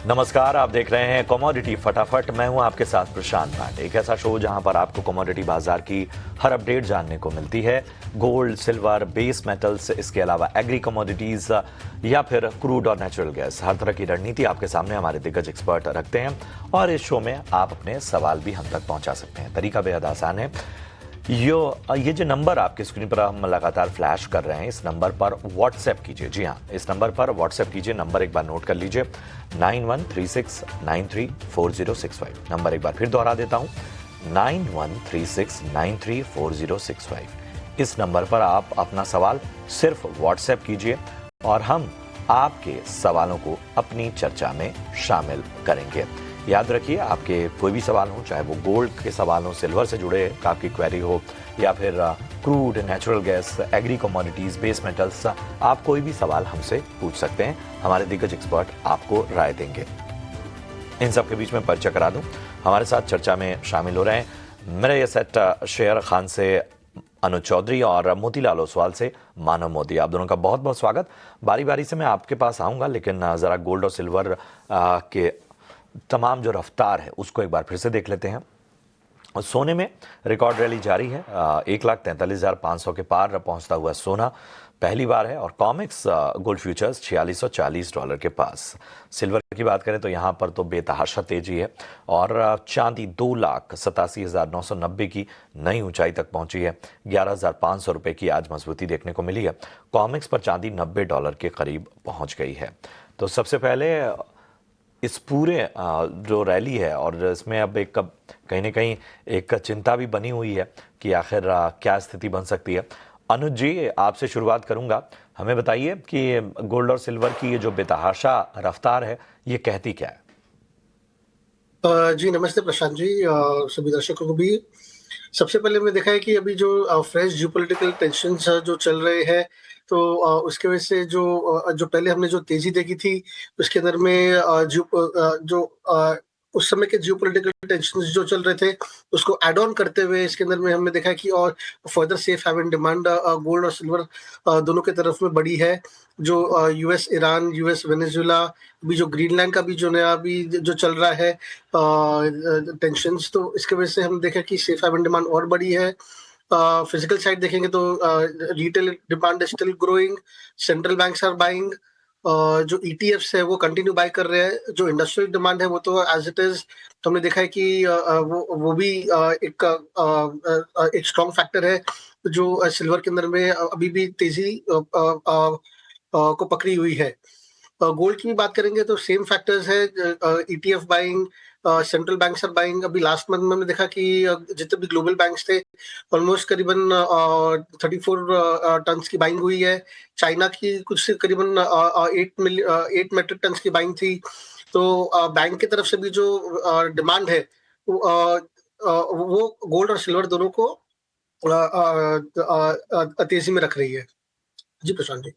नमस्कार, आप देख रहे हैं कमोडिटी फटाफट। मैं हूं आपके साथ प्रशांत पांडे। एक ऐसा शो जहां पर आपको कमोडिटी बाजार की हर अपडेट जानने को मिलती है। गोल्ड, सिल्वर, बेस मेटल्स, इसके अलावा एग्री कमोडिटीज या फिर क्रूड और नेचुरल गैस, हर तरह की रणनीति आपके सामने हमारे दिग्गज एक्सपर्ट रखते हैं और इस शो में आप अपने सवाल भी हम तक पहुंचा सकते हैं। तरीका बेहद आसान है। ये जो नंबर आपकी स्क्रीन पर हम लगातार फ्लैश कर रहे हैं, इस नंबर पर व्हाट्सएप कीजिए। जी हाँ, इस नंबर पर व्हाट्सएप कीजिए। नंबर एक बार नोट कर लीजिए, 9136934065। नंबर एक बार फिर दोहरा देता हूँ, 9136934065। इस नंबर पर आप अपना सवाल सिर्फ व्हाट्सएप कीजिए और हम आपके सवालों को अपनी चर्चा में शामिल करेंगे। याद रखिए, आपके कोई भी सवाल हो, चाहे वो गोल्ड के सवाल हो, सिल्वर से जुड़े आपकी क्वेरी हो या फिर crude, natural gas, agree commodities, base metals, आप कोई भी सवाल हमसे पूछ सकते हैं। हमारे दिग्गज एक्सपर्ट आपको राय देंगे। इन सब के बीच में परिचय करा दूं, हमारे साथ चर्चा में शामिल हो रहे हैं मेरा ये सेट शेयर खान से अनुज चौधरी और मोतीलाल ओसवाल से मानव मोदी। आप दोनों का बहुत बहुत स्वागत। बारी बारी से मैं आपके पास आऊँगा, लेकिन ज़रा गोल्ड और सिल्वर के तमाम जो रफ्तार है उसको एक बार फिर से देख लेते हैं। सोने में रिकॉर्ड रैली जारी है। 1,43,500 के पार पहुंचता हुआ सोना पहली बार है और कॉमिक्स गोल्ड फ्यूचर्स $4640 के पास। सिल्वर की बात करें तो यहां पर तो बेतहाशा तेजी है और चांदी 2,87,990 की नई ऊंचाई तक पहुंची है। $11,500 की आज मजबूती देखने को मिली है। कॉमिक्स पर चांदी $90 के करीब पहुंच गई है। तो सबसे पहले इस पूरे जो रैली है और इसमें अब एक कहीं ना कहीं एक चिंता भी बनी हुई है कि आखिर क्या स्थिति बन सकती है। अनुज जी, आपसे शुरुआत करूंगा। हमें बताइए कि गोल्ड और सिल्वर की ये जो बेतहाशा रफ्तार है, ये कहती क्या है? जी नमस्ते प्रशांत जी, सभी दर्शकों को भी। सबसे पहले हमने देखा है कि अभी जो फ्रेश जियोपॉलिटिकल टेंशन्स जो चल रहे हैं, तो उसके वजह से जो पहले हमने जो तेजी देखी थी उसके अंदर में उस समय के जियोपॉलिटिकल टेंशन्स जो चल रहे थे उसको ऐड ऑन करते हुए इसके अंदर में हमने देखा है कि और further safe haven demand gold और सिल्वर दोनों के तरफ में बढ़ी है। जो यूएस ईरान, यूएस वेनेजुएला, अभी जो ग्रीनलैंड का भी जो नया अभी जो चल रहा है टेंशन्स, तो इसके वजह से हम देखें कि सेफ हेवन डिमांड और बढ़ी है। फिजिकल साइड देखेंगे तो retail demand is still growing, central banks are buying, जो ईटीएफ्स है वो कंटिन्यू बाय कर रहे हैं। जो इंडस्ट्रियल डिमांड है वो तो एज इट इज, तो हमने देखा है कि वो भी एक स्ट्रॉन्ग फैक्टर है जो सिल्वर के अंदर में अभी भी तेजी को पकड़ी हुई है। गोल्ड की भी बात करेंगे तो सेम फैक्टर्स है, ETF buying, central banks are buying. अभी लास्ट मंथ में हमने देखा कि जितने भी ग्लोबल बैंक्स थे ऑलमोस्ट करीबन 34 टन्स की बाइंग हुई है। चाइना की कुछ करीबन 8 मेट्रिक टन्स की बाइंग थी। तो बैंक की तरफ से भी जो डिमांड है वो गोल्ड और सिल्वर दोनों को तेजी में रख रही है। जी प्रशांत जी।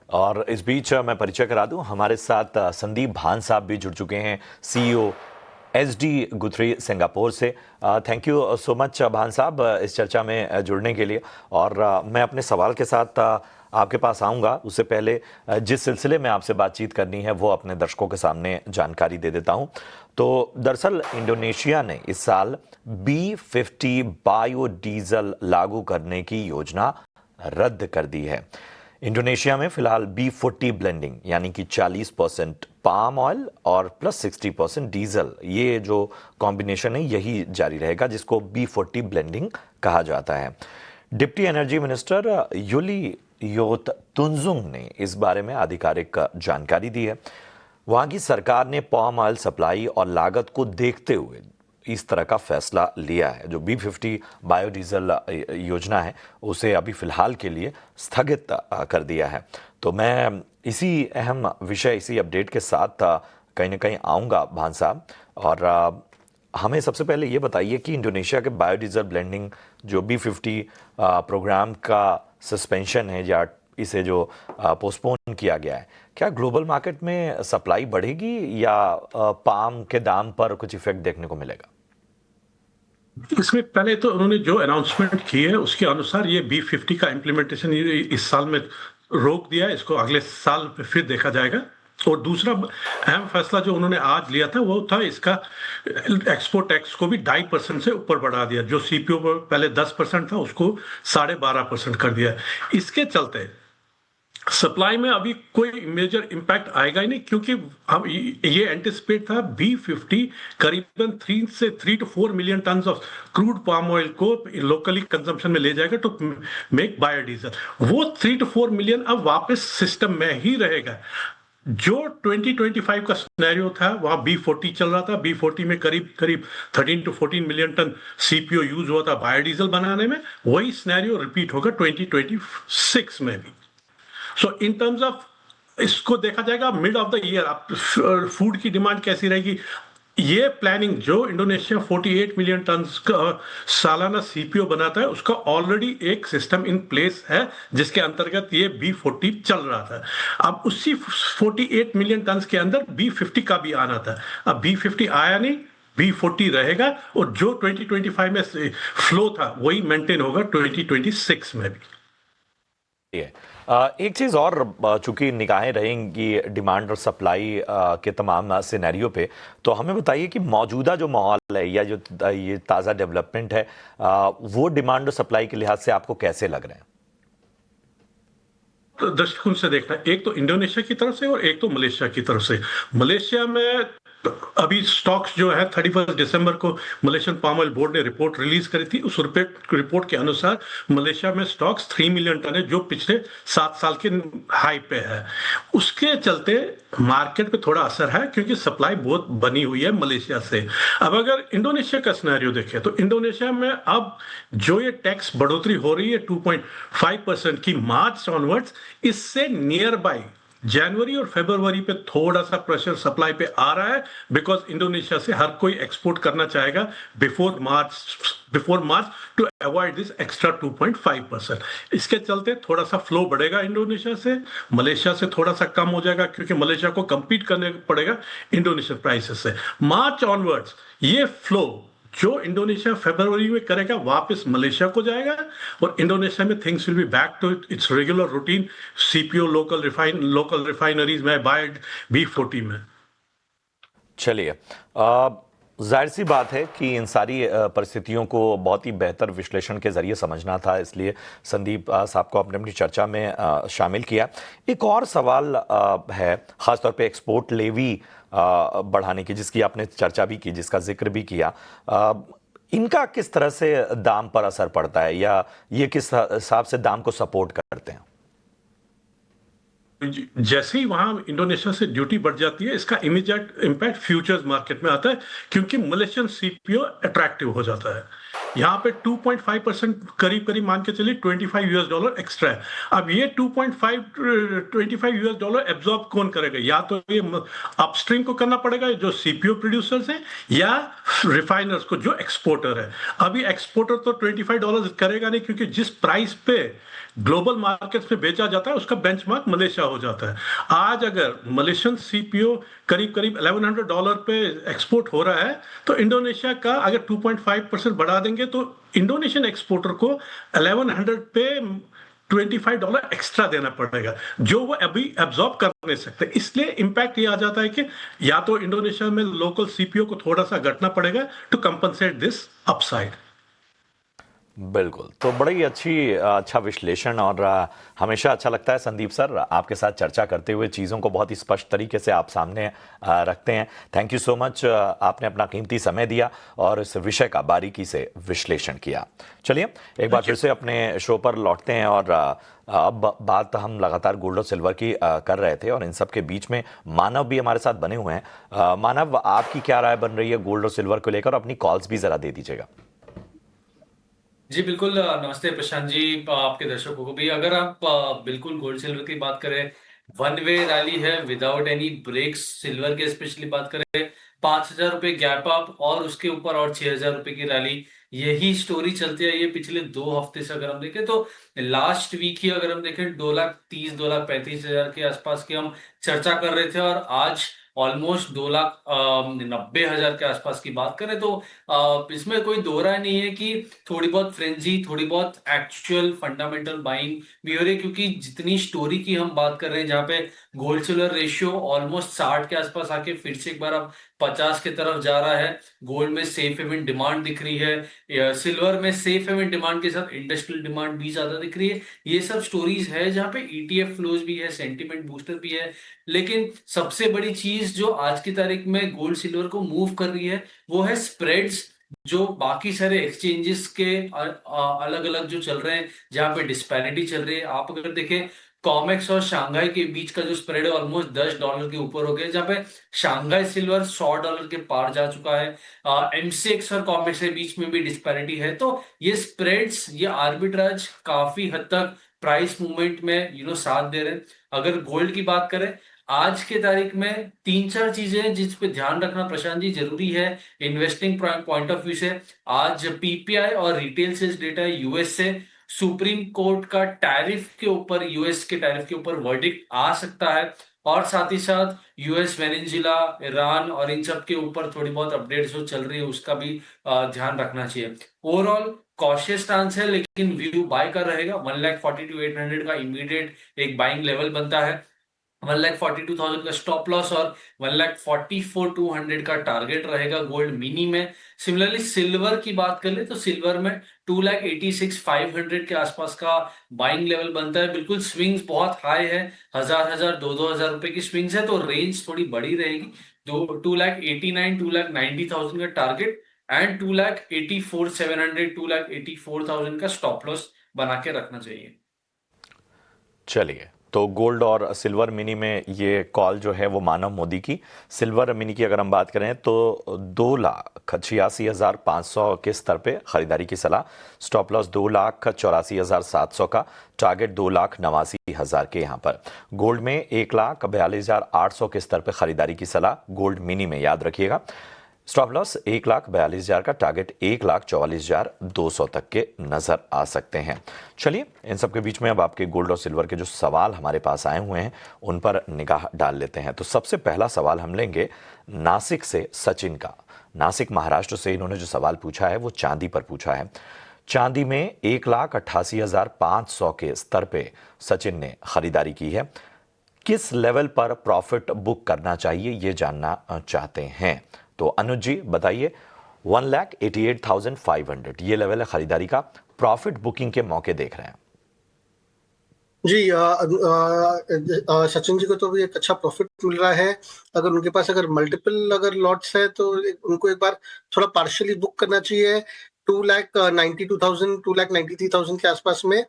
और इस बीच मैं परिचय करा दूं, हमारे साथ संदीप भान साहब भी जुड़ चुके हैं, सीईओ एसडी गुथरी सिंगापुर से। थैंक यू सो मच भान साहब इस चर्चा में जुड़ने के लिए। और मैं अपने सवाल के साथ आपके पास आऊँगा। उससे पहले जिस सिलसिले में आपसे बातचीत करनी है वो अपने दर्शकों के सामने जानकारी दे देता हूँ। तो दरअसल इंडोनेशिया ने इस साल B50 बायोडीजल लागू करने की योजना रद्द कर दी है। इंडोनेशिया में फिलहाल B40 ब्लेंडिंग यानी कि 40% पाम ऑयल और प्लस 60% डीजल, ये जो कॉम्बिनेशन है यही जारी रहेगा, जिसको B40 ब्लेंडिंग कहा जाता है। डिप्टी एनर्जी मिनिस्टर युली योत तुनजुंग ने इस बारे में आधिकारिक जानकारी दी है। वहां की सरकार ने पाम ऑयल सप्लाई और लागत को देखते हुए इस तरह का फैसला लिया है। जो B50 बायोडीजल योजना है उसे अभी फिलहाल के लिए स्थगित कर दिया है। तो मैं इसी अहम विषय, इसी अपडेट के साथ कहीं ना कहीं आऊँगा भान साहब। और हमें सबसे पहले ये बताइए कि इंडोनेशिया के बायोडीजल ब्लेंडिंग जो B50 प्रोग्राम का सस्पेंशन है या इसे जो पोस्टपोन किया गया है, क्या ग्लोबल मार्केट में सप्लाई बढ़ेगी या पाम के दाम पर कुछ इफेक्ट देखने को मिलेगा? इसमें पहले तो उन्होंने जो अनाउंसमेंट की है उसके अनुसार ये B50 का इम्प्लीमेंटेशन इस साल में रोक दिया है। इसको अगले साल फिर देखा जाएगा। और दूसरा अहम फैसला जो उन्होंने आज लिया था वो था इसका एक्सपोर्ट टैक्स को भी 2.5% से ऊपर बढ़ा दिया। जो सीपीओ पर पहले 10% था उसको 12.5% कर दिया। इसके चलते सप्लाई में अभी कोई मेजर इंपैक्ट आएगा ही नहीं, क्योंकि हम ये एंटिसिपेट था B50 करीबन 3 to 4 million tonne of crude palm oil को लोकली कंजम्पशन में ले जाएगा टू मेक बायोडीजल। वो 3 to 4 मिलियन अब वापस सिस्टम में ही रहेगा। जो 2025 का सिनेरियो था वहां B40 चल रहा था। B40 में करीब 13 to 14 million tonne CPO use हुआ था बायोडीजल बनाने में। वही सिनेरियो रिपीट होगा 2026 में भी। सो इन टर्म्स ऑफ इसको देखा जाएगा mid of the year food की डिमांड कैसी रहेगी। ये प्लानिंग जो इंडोनेशिया 48 मिलियन टन का सालाना सीपीओ बनाता है उसका ऑलरेडी एक सिस्टम इन प्लेस है जिसके अंतर्गत ये B40 चल रहा था। अब उसी 48 मिलियन टन के अंदर B50 का भी आना था। अब B50 आया नहीं, B40 रहेगा और जो 2025 में फ्लो था वही मेंटेन होगा 2026 में भी। एक चीज़ और, चूंकि निगाहें रहेंगी डिमांड और सप्लाई के तमाम सिनेरियो पे, तो हमें बताइए कि मौजूदा जो माहौल है या जो ये ताज़ा डेवलपमेंट है वो डिमांड और सप्लाई के लिहाज से आपको कैसे लग रहे हैं? तो दृष्टिकोण से देखना, एक तो इंडोनेशिया की तरफ से और एक तो मलेशिया की तरफ से। मलेशिया में अभी स्टॉक्स जो है 31 दिसंबर को मलेशियन पाम ऑयल बोर्ड ने रिपोर्ट रिलीज करी थी। उस रिपोर्ट के अनुसार मलेशिया में स्टॉक्स 3 मिलियन टन है जो पिछले 7 साल के हाई पे है। उसके चलते मार्केट पे थोड़ा असर है क्योंकि सप्लाई बहुत बनी हुई है मलेशिया से। अब अगर इंडोनेशिया का सिनेरियो देखें तो इंडोनेशिया में अब जो ये टैक्स बढ़ोतरी हो रही है 2.5% की मार्च ऑनवर्ड्स, इससे नियर बाय जनवरी और फरवरी पे थोड़ा सा प्रेशर सप्लाई पे आ रहा है, बिकॉज इंडोनेशिया से हर कोई एक्सपोर्ट करना चाहेगा before March two avoid this extra 2.5%। इसके चलते थोड़ा सा फ्लो बढ़ेगा इंडोनेशिया से। मलेशिया से थोड़ा सा कम हो जाएगा क्योंकि मलेशिया को compete करने पड़ेगा इंडोनेशियन प्राइसेस से। मार्च ऑनवर्ड्स ये फ्लो जो इंडोनेशिया फरवरी में करेगा वापस मलेशिया को जाएगा और इंडोनेशिया में things will be back to its regular routine, CPO local refineries में बाय B40 में। चलिए, जाहिर सी बात है कि इन सारी परिस्थितियों को बहुत ही बेहतर विश्लेषण के जरिए समझना था, इसलिए संदीप साहब को आपने अपनी चर्चा में शामिल किया। एक और सवाल है ख़ासतौर पे एक्सपोर्ट लेवी बढ़ाने की, जिसकी आपने चर्चा भी की, जिसका जिक्र भी किया। इनका किस तरह से दाम पर असर पड़ता है या ये किस हिसाब से दाम को सपोर्ट करते हैं? जैसे ही वहां इंडोनेशिया से ड्यूटी बढ़ जाती है इसका इमीडिएट इंपैक्ट फ्यूचर्स मार्केट में आता है क्योंकि मलेशियन सीपीओ अट्रैक्टिव हो जाता है। यहाँ पे 2.5% करीब मान के चलिए $25 एक्स्ट्रा है। अब ये $25 एब्जॉर्ब कौन करेगा? या तो ये अपस्ट्रीम को करना पड़ेगा जो सीपीओ प्रोड्यूसर्स हैं या रिफाइनर्स को जो एक्सपोर्टर है। अभी एक्सपोर्टर तो $25 करेगा नहीं क्योंकि जिस प्राइस पे ग्लोबल मार्केट्स में बेचा जाता है उसका बेंचमार्क मलेशिया हो जाता है। आज अगर मलेशियन सीपीओ करीब $1100 पे एक्सपोर्ट हो रहा है तो इंडोनेशिया का अगर 2.5% बढ़ा देंगे तो इंडोनेशियन एक्सपोर्टर को 1100 पे $25 एक्स्ट्रा देना पड़ेगा जो वो अभी एब्जॉर्ब कर नहीं सकते। इसलिए इंपैक्ट ये आ जाता है कि या तो इंडोनेशिया में लोकल सीपीओ को थोड़ा सा घटना पड़ेगा टू कंपनसेट दिस अपसाइड। बिल्कुल, तो बड़ी अच्छा विश्लेषण और हमेशा अच्छा लगता है संदीप सर आपके साथ चर्चा करते हुए, चीज़ों को बहुत ही स्पष्ट तरीके से आप सामने रखते हैं। थैंक यू सो मच, आपने अपना कीमती समय दिया और इस विषय का बारीकी से विश्लेषण किया। चलिए एक बार फिर से अपने शो पर लौटते हैं और अब बात हम लगातार गोल्ड और सिल्वर की कर रहे थे और इन सब के बीच में मानव भी हमारे साथ बने हुए हैं। मानव, आपकी क्या राय बन रही है गोल्ड और सिल्वर को लेकर? अपनी कॉल्स भी ज़रा दे दीजिएगा। जी बिल्कुल। नमस्ते प्रशांत जी, आपके दर्शकों को भी। अगर आप बिल्कुल गोल्ड सिल्वर की बात करें, वन वे रैली है विदाउट एनी ब्रेक्स। सिल्वर के स्पेशली बात करें 5,000 रुपए गैप अप और उसके ऊपर और 6,000 रुपए की रैली, यही स्टोरी चलती है ये पिछले 2 हफ्ते से। अगर हम देखें तो लास्ट वीक ही अगर हम देखें 2,30,000 2,35,000 के आसपास की हम चर्चा कर रहे थे और आज ऑलमोस्ट 2,90,000 के आसपास की बात करें तो इसमें कोई दो राय नहीं है कि थोड़ी बहुत फ्रेंजी, थोड़ी बहुत एक्चुअल फंडामेंटल बाइंग भी हो रही है, क्योंकि जितनी स्टोरी की हम बात कर रहे हैं, जहां पे गोल्ड सिल्वर रेशियो ऑलमोस्ट 60 के आसपास आके फिर से एक बार अब 50 की तरफ जा रहा है। गोल्ड में सेफ हेवन डिमांड दिख रही है, सिल्वर में सेफ हेवन डिमांड के साथ इंडस्ट्रियल डिमांड भी ज्यादा दिख रही है। ये सब स्टोरीज है जहां पे ईटीएफ फ्लोज भी है, सेंटिमेंट बूस्टर भी है। लेकिन सबसे बड़ी चीज जो आज की तारीख में गोल्ड सिल्वर को मूव कर रही है वो है स्प्रेड्स, जो बाकी सारे एक्सचेंजेस के अलग अलग जो चल रहे हैं, जहां पे डिस्पैरिटी चल रही है। आप अगर देखें, कॉमेक्स और शंघाई के बीच का जो स्प्रेड है ऑलमोस्ट $10 के ऊपर हो गया, जहां पे शंघाई सिल्वर $100 के पार जा चुका है। एमसीएक्स और कॉमेक्स के बीच में भी डिस्पैरिटी है। तो ये स्प्रेड्स, ये आर्बिट्राज काफी हद तक प्राइस मूवमेंट में साथ दे रहे हैं। अगर गोल्ड की बात करें, आज के तारीख में तीन चार चीजें हैं जिस पे ध्यान रखना प्रशांत जी जरूरी है इन्वेस्टिंग पॉइंट ऑफ व्यू से। आज पीपीआई और रिटेल सेल्स डेटा है यूएस से। सुप्रीम कोर्ट का टैरिफ के ऊपर, यूएस के टैरिफ के ऊपर वर्डिक्ट आ सकता है। और साथ ही साथ यूएस, वेनेजुएला, ईरान और इन सब के ऊपर थोड़ी बहुत अपडेट्स जो चल रही है उसका भी ध्यान रखना चाहिए। ओवरऑल कॉशियस स्टांस है, लेकिन व्यू बाय का रहेगा। 1,42,800 का इमीडिएट एक बाइंग लेवल बनता है। 1,42,000 का स्टॉप लॉस और 1,44,200 का टारगेट रहेगा गोल्ड मिनी में। सिमिलरली सिल्वर की बात कर ले तो सिल्वर में 2,86,500 के आसपास का बाइंग लेवल बनता है। बिल्कुल स्विंग्स बहुत हाई है, 1,000, 2,000 रुपए की स्विंग्स है, तो रेंज थोड़ी बड़ी रहेगी। 2,89,000, 2,90,000 का टारगेट एंड 2,84,700, 2,84,000 का स्टॉप लॉस बना के रखना चाहिए। चलिए, तो गोल्ड और सिल्वर मिनी में ये कॉल जो है वो मानव मोदी की। सिल्वर मिनी की अगर हम बात करें तो 2,86,500 के स्तर पे खरीदारी की सलाह। स्टॉप लॉस 2,84,700 का, टारगेट 2,89,000 के यहाँ पर। गोल्ड में 1,42,800 के स्तर पे खरीदारी की सलाह गोल्ड मिनी में, याद रखिएगा। स्टॉप लॉस 1,42,000 का, टारगेट 1,44,200 तक के नजर आ सकते हैं। चलिए, इन सब के बीच में अब आपके गोल्ड और सिल्वर के जो सवाल हमारे पास आए हुए हैं उन पर निगाह डाल लेते हैं। तो सबसे पहला सवाल हम लेंगे नासिक से सचिन का। नासिक महाराष्ट्र से इन्होंने जो सवाल पूछा है वो चांदी पर पूछा है। चांदी में 1,88,500 के स्तर पे सचिन ने खरीदारी की है। किस लेवल पर प्रॉफिट बुक करना चाहिए ये जानना चाहते हैं। तो अनुज जी बताइए, 1,88,500 ये लेवल है खरीदारी का, प्रॉफिट बुकिंग के मौके देख रहे हैं। जी, सचिन जी को तो भी एक अच्छा प्रॉफिट मिल रहा है। अगर उनके पास अगर मल्टीपल अगर लॉट्स है तो उनको एक बार थोड़ा पार्शियली बुक करना चाहिए 2,92,000, 2,93,000 के आसपास में।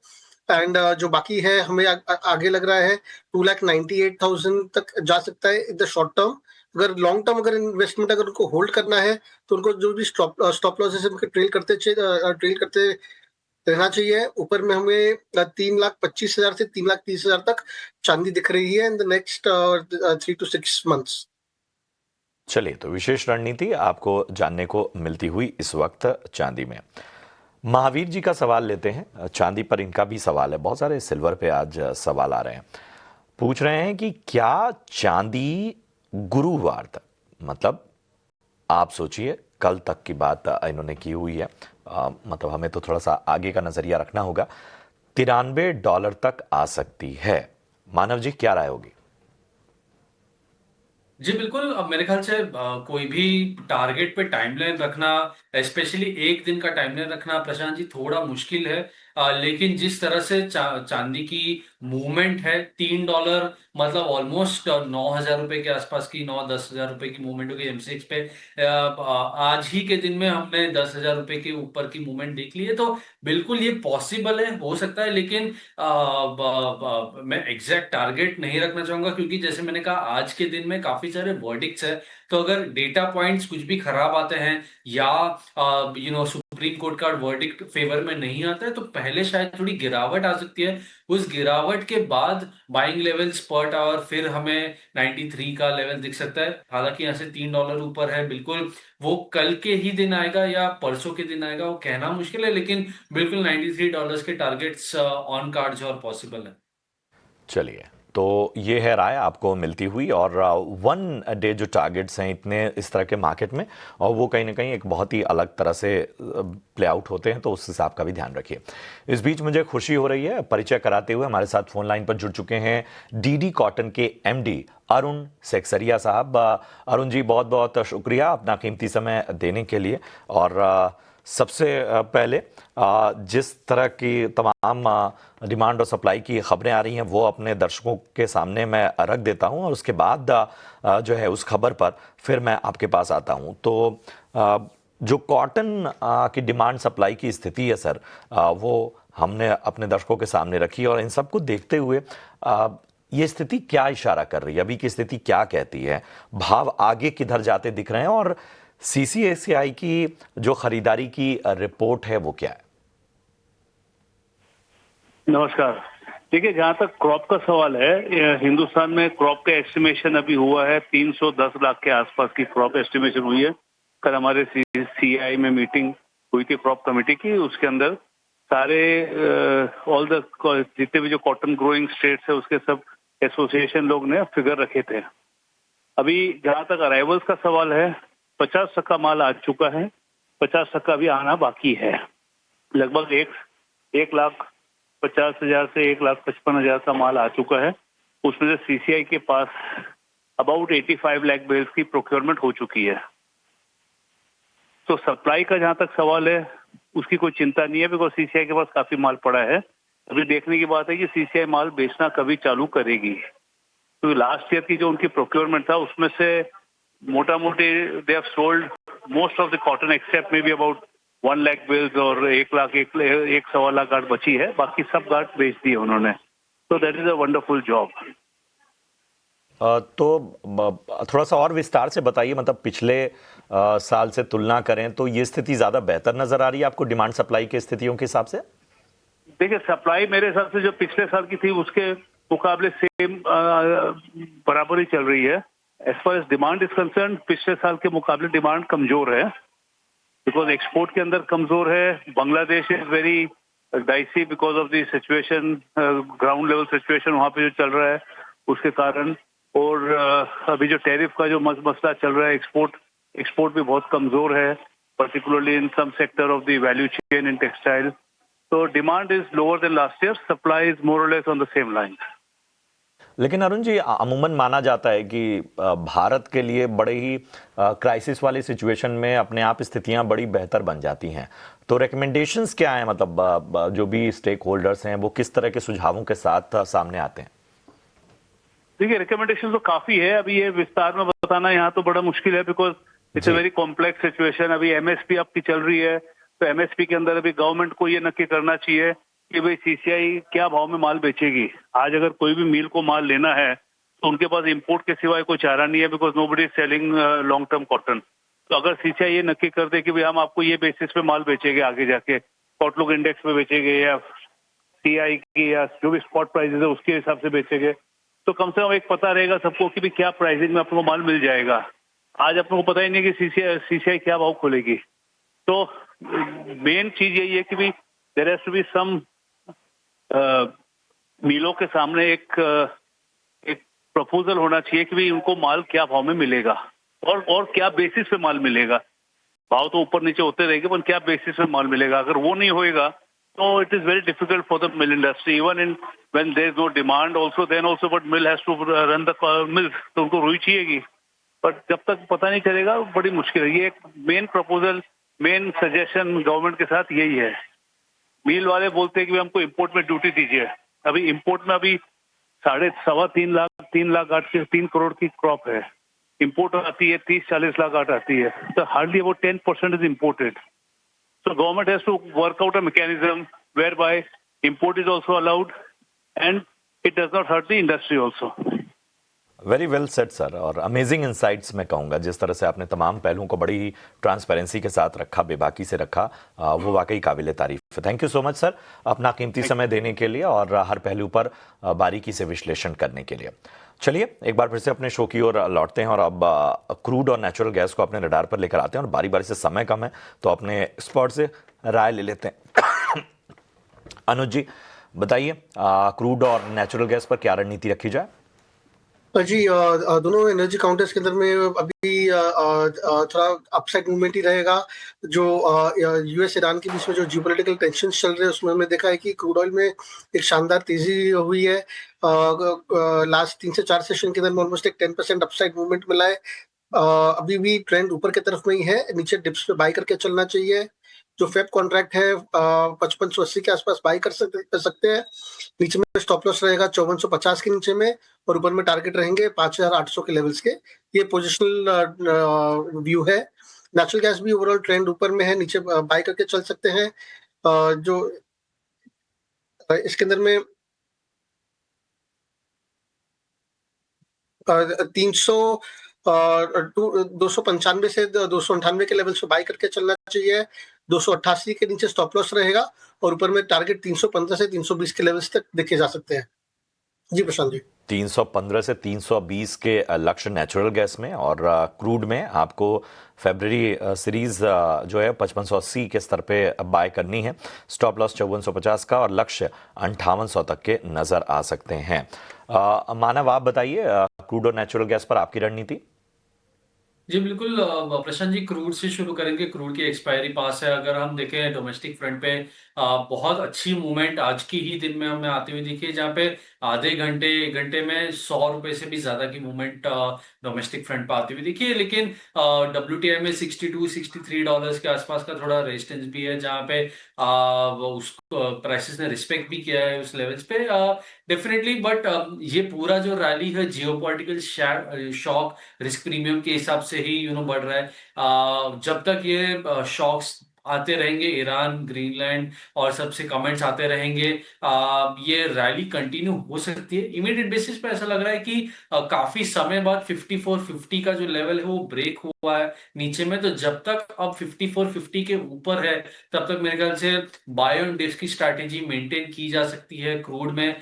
एंड जो बाकी है हमें आगे लग रहा है 2,98,000 तक जा सकता है इन द शॉर्ट टर्म। अगर लॉन्ग टर्म अगर इन्वेस्टमेंट अगर उनको होल्ड करना है तो उनको जो भी स्टॉप लॉसेस उनके ट्रेल करते रहना चाहिए। ऊपर में हमें 3,25,000 से 3,30,000 तक चांदी दिख रही है in the next 3 to 6 months। चलिए, तो विशेष रणनीति आपको जानने को मिलती हुई इस वक्त चांदी में। महावीर जी का सवाल लेते हैं। चांदी पर इनका भी सवाल है, बहुत सारे सिल्वर पे आज सवाल आ रहे हैं। पूछ रहे हैं कि क्या चांदी गुरुवार तक, मतलब आप सोचिए कल तक की बात इन्होंने की हुई है, मतलब हमें तो थोड़ा सा आगे का नजरिया रखना होगा, $93 तक आ सकती है। मानव जी, क्या राय होगी? जी बिल्कुल। अब मेरे ख्याल से कोई भी टारगेट पे टाइमलाइन रखना, स्पेशली एक दिन का टाइमलाइन रखना प्रशांत जी थोड़ा मुश्किल है। लेकिन जिस तरह से चांदी की मूवमेंट है, $3 मतलब ऑलमोस्ट 9,000 रुपए के आसपास की, 9-10,000 रुपए की मूवमेंट होगी एमसीएक्स पे। आज ही के दिन में हमने 10,000 रुपए के ऊपर की मूवमेंट देख ली है, तो बिल्कुल ये पॉसिबल है, हो सकता है। लेकिन मैं एग्जैक्ट टारगेट नहीं रखना चाहूंगा, क्योंकि जैसे मैंने कहा आज के दिन में काफी सारे वर्डिक्ट्स है। तो अगर डेटा पॉइंट्स कुछ भी खराब आते हैं या सुप्रीम कोर्ट का वर्डिक्ट फेवर में नहीं आता है, तो पहले शायद थोड़ी गिरावट आ सकती है। उस गिरावट के बाद बाइंग लेवल्स पर आवर फिर हमें 93 का लेवल दिख सकता है। हालांकि यहाँ से $3 ऊपर है, बिल्कुल वो कल के ही दिन आएगा या परसों के दिन आएगा वो कहना मुश्किल है, लेकिन बिल्कुल $93 के टारगेट्स ऑन कार्ड्स और पॉसिबल है। चलिए, तो ये है राय आपको मिलती हुई। और 1 डे जो टारगेट्स हैं इतने इस तरह के मार्केट में, और वो कहीं ना कहीं एक बहुत ही अलग तरह से प्ले आउट होते हैं, तो उस हिसाब का भी ध्यान रखिए। इस बीच मुझे खुशी हो रही है, परिचय कराते हुए हमारे साथ फोन लाइन पर जुड़ चुके हैं डीडी कॉटन के एमडी अरुण सेक्सरिया साहब। अरुण जी, बहुत बहुत शुक्रिया अपना कीमती समय देने के लिए। और सबसे पहले जिस तरह की तमाम डिमांड और सप्लाई की खबरें आ रही हैं वो अपने दर्शकों के सामने मैं रख देता हूं, और उसके बाद जो है उस खबर पर फिर मैं आपके पास आता हूं। तो जो कॉटन की डिमांड सप्लाई की स्थिति है सर, वो हमने अपने दर्शकों के सामने रखी, और इन सबको देखते हुए ये स्थिति क्या इशारा कर रही है, अभी की स्थिति क्या कहती है, भाव आगे किधर जाते दिख रहे हैं, और सीसीआईसीआई की जो खरीदारी की रिपोर्ट है वो क्या है? नमस्कार। देखिए, जहां तक क्रॉप का सवाल है, हिंदुस्तान में क्रॉप का एस्टिमेशन अभी हुआ है 310 लाख के आसपास की क्रॉप एस्टिमेशन हुई है। कल हमारे सीआई में मीटिंग हुई थी क्रॉप कमेटी की, उसके अंदर सारे ऑल द जितने भी जो कॉटन ग्रोइंग स्टेट्स है उसके सब एसोसिएशन लोग ने फिगर रखे थे। अभी जहां तक अराइवल्स का सवाल है, 50% माल आ चुका है, 50% अभी आना बाकी है। लगभग 1,50,000 से 1,55,000 का माल आ चुका है। उसमें से सीसीआई के पास अबाउट 85 लाख बेल्स की प्रोक्योरमेंट हो चुकी है। तो सप्लाई का जहां तक सवाल है उसकी कोई चिंता नहीं है, बिकॉज सीसीआई के पास काफी माल पड़ा है। अभी देखने की बात है कि सीसीआई माल बेचना कभी चालू करेगी। तो लास्ट ईयर की जो उनकी प्रोक्योरमेंट था उसमें से मोटा मोटी they have sold most of the cotton except maybe about अबाउट 1 लाख बेल्स, और 1 लाख 1.25 लाख गांठ बची है, बाकी सब गांठ बेच दी है उन्होंने। तो that is a wonderful job. तो थोड़ा सा और विस्तार से बताइए, मतलब पिछले साल से तुलना करें तो ये स्थिति ज्यादा बेहतर नजर आ रही है आपको डिमांड सप्लाई की स्थितियों के हिसाब से? देखिए, सप्लाई मेरे हिसाब से जो पिछले साल की थी उसके मुकाबले सेम बराबर ही चल रही है। As far as demand is concern, पिछले साल के मुकाबले डिमांड कमजोर है, बिकॉज एक्सपोर्ट के अंदर कमजोर है। Bangladesh is very dicey because of the situation, ground level situation वहां पे जो चल रहा है उसके कारण। और अभी जो टैरिफ का जो मसला चल रहा है, एक्सपोर्ट भी बहुत कमजोर है, particularly in some sector of the value chain in textile. तो demand is lower than last year, supply is more or less on the same line. लेकिन अरुण जी, अमूमन माना जाता है कि भारत के लिए बड़े ही क्राइसिस वाली सिचुएशन में अपने आप स्थितियां बड़ी बेहतर बन जाती हैं। तो रिकमेंडेशंस क्या हैं, मतलब जो भी स्टेक होल्डर्स हैं वो किस तरह के सुझावों के साथ सामने आते हैं? देखिए, रिकमेंडेशन तो काफी है, अभी ये विस्तार में बताना यहाँ तो बड़ा मुश्किल है, because it's a very complex situation. अभी एमएसपी आपकी चल रही है, तो एमएसपी के अंदर अभी गवर्नमेंट को ये नक्की करना चाहिए कि भाई सीसीआई क्या भाव में माल बेचेगी। आज अगर कोई भी मिल को माल लेना है तो उनके पास इंपोर्ट के सिवाय कोई चारा नहीं है, because nobody is selling long term cotton. तो अगर सीसीआई ये नक्की कर दे कि भाई हम आपको ये बेसिस पे माल बेचेंगे, आगे जाके कॉटलुक इंडेक्स पे बेचेंगे या सीआई की या जो भी स्पॉट प्राइसेस है उसके हिसाब से बेचेंगे, तो कम से कम एक पता रहेगा सबको कि भी क्या प्राइसिंग में अपने को माल मिल जाएगा। आज अपने को पता ही नहीं कि सीसीआई क्या भाव खोलेगी। तो मेन चीज यही है कि भी there has to be some मिलों के सामने एक प्रपोजल होना चाहिए कि भी उनको माल क्या भाव में मिलेगा और क्या बेसिस पे माल मिलेगा। भाव तो ऊपर नीचे होते रहेंगे, पर क्या बेसिस पे माल मिलेगा, अगर वो नहीं होएगा तो it is very difficult for the mill industry. Even in when there is no demand also, then also but mill has to run the mill, तो उनको रुई चाहिएगी। बट जब तक पता नहीं चलेगा बड़ी मुश्किल है। ये एक main proposal, main suggestion government के साथ यही है। मिल वाले बोलते हैं कि हमको इंपोर्ट में ड्यूटी दीजिए। अभी इंपोर्ट में अभी 3.5 लाख गांठ की 3 करोड़ की क्रॉप है, इंपोर्ट आती है 30-40 लाख गांठ आती है, तो hardly about 10% is imported. So government has to work out a mechanism whereby import is also allowed and it does not hurt the industry also. Very well said sir, और amazing insights मैं कहूँगा। जिस तरह से आपने तमाम पहलुओं को बड़ी ही ट्रांसपेरेंसी के साथ रखा, बेबाकी से रखा, वो वाकई काबिल तारीफ है। Thank you so much sir, अपना कीमती समय देने के लिए और हर पहलू पर बारीकी से विश्लेषण करने के लिए। चलिए एक बार फिर से अपने शो की ओर लौटते हैं और अब क्रूड और नेचुरल गैस को अपने रडार पर लेकर आते हैं। और बारी बारी से समय कम है तो अपने एक्सपर्ट से राय ले लेते हैं। अनुज जी, बताइए क्रूड और नेचुरल गैस पर क्या रणनीति रखी जाए? जी दोनों एनर्जी काउंटर्स के अंदर में अभी थोड़ा अपसाइड मूवमेंट ही रहेगा। जो यूएस ईरान के बीच में जो जियोपॉलिटिकल टेंशन चल रहे हैं उसमें हमने देखा है कि क्रूड ऑयल में एक शानदार तेजी हुई है। लास्ट 3 से 4 सेशन के अंदर में ऑलमोस्ट एक 10% अपसाइड मूवमेंट मिला है। अभी भी ट्रेंड ऊपर की तरफ में ही है, नीचे डिप्स पे बाय करके चलना चाहिए। जो फेब कॉन्ट्रैक्ट है 5580 के आसपास बाय कर सकते हैं। नीचे में स्टॉप लॉस रहेगा 5450 के नीचे में, और ऊपर में टारगेट रहेंगे 5800 के लेवल्स के। ये पोजिशनल व्यू है। नेचुरल गैस भी ओवरऑल ट्रेंड ऊपर में है, नीचे बाय करके चल सकते हैं। जो इसके अंदर में 295 से 298 के लेवल्स पे बाय करके चलना चाहिए। 288 के नीचे स्टॉप लॉस रहेगा, और ऊपर में टारगेट 315 से 320 के लेवल्स तक देखे जा सकते हैं। जी प्रशांत जी। 315 से 320 के लक्ष्य नेचुरल गैस में, और क्रूड में आपको फरवरी सीरीज जो है 5580 के स्तर पे बाय करनी है। स्टॉप लॉस 5450 का और लक्ष्य 5800 तक के नजर आ सकते हैं। मानव, आप बताइए क्रूड और नेचुरल गैस पर आपकी रणनीति। जी बिल्कुल प्रशांत जी, क्रूड से शुरू करेंगे। क्रूड की एक्सपायरी पास है। अगर हम देखें डोमेस्टिक फ्रंट पे बहुत अच्छी मूवमेंट आज की ही दिन में हमें आती हुई दिखी है, जहाँ पे आधे घंटे एक घंटे में 100 रुपए से भी ज्यादा की मूवमेंट डोमेस्टिक फ्रंट पे आती हुई दिखी है। लेकिन WTI में $62-63 के आसपास का थोड़ा रेजिस्टेंस भी है, जहाँ पे उस प्राइसेस ने रिस्पेक्ट भी किया है उस लेवल्स पे डेफिनेटली। बट ये पूरा जो रैली है जियोपॉलिटिकल शॉक रिस्क प्रीमियम के हिसाब से ही बढ़ रहा है। जब तक ये शॉक्स आते रहेंगे, ईरान, ग्रीनलैंड और सबसे कमेंट्स आते रहेंगे, ये रैली कंटिन्यू हो सकती है। इमीडिएट बेसिस पे ऐसा लग रहा है कि काफी समय बाद 5450 का जो लेवल है वो ब्रेक हुआ है नीचे में। तो जब तक अब 5450 के ऊपर है, तब तक मेरे ख्याल से बाय ऑन डिप्स की स्ट्रैटेजी मेंटेन की जा सकती है। क्रूड में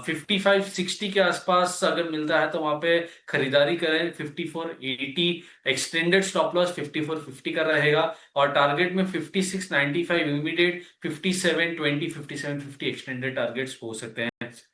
5560 के आसपास अगर मिलता है तो वहां पे खरीदारी करें। 5480 एक्सटेंडेड स्टॉप लॉस 5450 का रहेगा, और टारगेट में 5695 इमीडिएट, 5720 5750 एक्सटेंडेड टारगेट्स हो सकते हैं।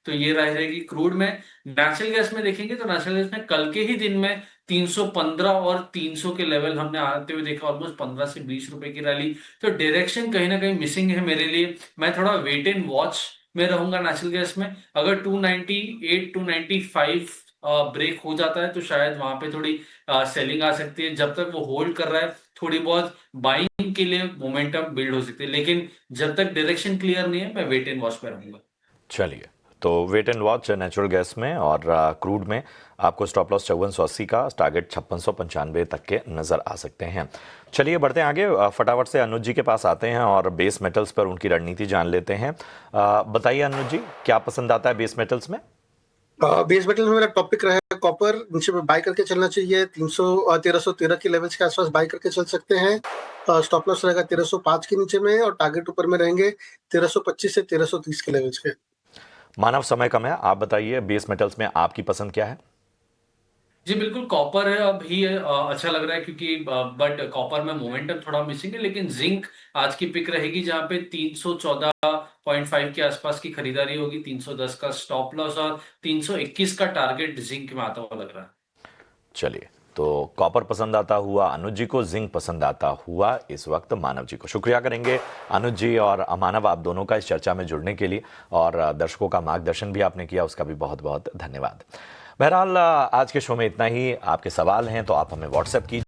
तो ये रहेगी क्रूड में। नेचुरल गैस में देखेंगे तो नेचुरल गैस में कल के ही दिन में 315 और 300 के लेवल हमने आते हुए देखा, ऑलमोस्ट 15 से 20 रुपए की रैली। तो डायरेक्शन कहीं ना कहीं मिसिंग है मेरे लिए। मैं थोड़ा वेट एंड वॉच में रहूंगा नेचुरल गैस में। अगर 298 295 ब्रेक हो जाता है तो शायद वहां पे थोड़ी सेलिंग आ सकती है। जब तक वो होल्ड कर रहा है, थोड़ी बहुत बाइंग के लिए मोमेंटम बिल्ड हो सकती है, लेकिन जब तक डायरेक्शन क्लियर नहीं है मैं वेट एंड वॉच पे रहूंगा। चलिए, तो wait and watch natural gas में, और क्रूड में आपको स्टॉप लॉस 5480 का, टारगेट 5695 तक के नजर आ सकते हैं। चलिए बढ़ते हैं आगे। फटाफट से अनुज जी के पास आते हैं और बेस मेटल्स पर उनकी रणनीति जान लेते हैं। बताइए अनुज जी, क्या पसंद आता है बेस मेटल्स में? बेस मेटल में मेरा टॉपिक रहा है कॉपर। नीचे में बाय करके चलना चाहिए। 1313 के लेवल्स के आसपास बाय करके चल सकते हैं। स्टॉप लॉस रहेगा 1305 के नीचे में, और टारगेट ऊपर में रहेंगे 1325 से 1330 के लेवल्स के। मानव, समय कम है, आप बताइए बेस मेटल्स में आपकी पसंद क्या है? जी बिल्कुल, कॉपर है अभी अच्छा लग रहा है, क्योंकि बट कॉपर में मोमेंटम थोड़ा मिसिंग है। लेकिन जिंक आज की पिक रहेगी, जहां पे 314.5 के आसपास की खरीदारी होगी। 310 का स्टॉप लॉस और 321 का टारगेट जिंक में आता हुआ लग रहा है। चलिए, तो कॉपर पसंद आता हुआ अनुज जी को, जिंक पसंद आता हुआ इस वक्त मानव जी को। शुक्रिया करेंगे अनुज जी और मानव, आप दोनों का इस चर्चा में जुड़ने के लिए, और दर्शकों का मार्गदर्शन भी आपने किया, उसका भी बहुत बहुत धन्यवाद। बहरहाल आज के शो में इतना ही। आपके सवाल हैं तो आप हमें व्हाट्सएप कीजिए।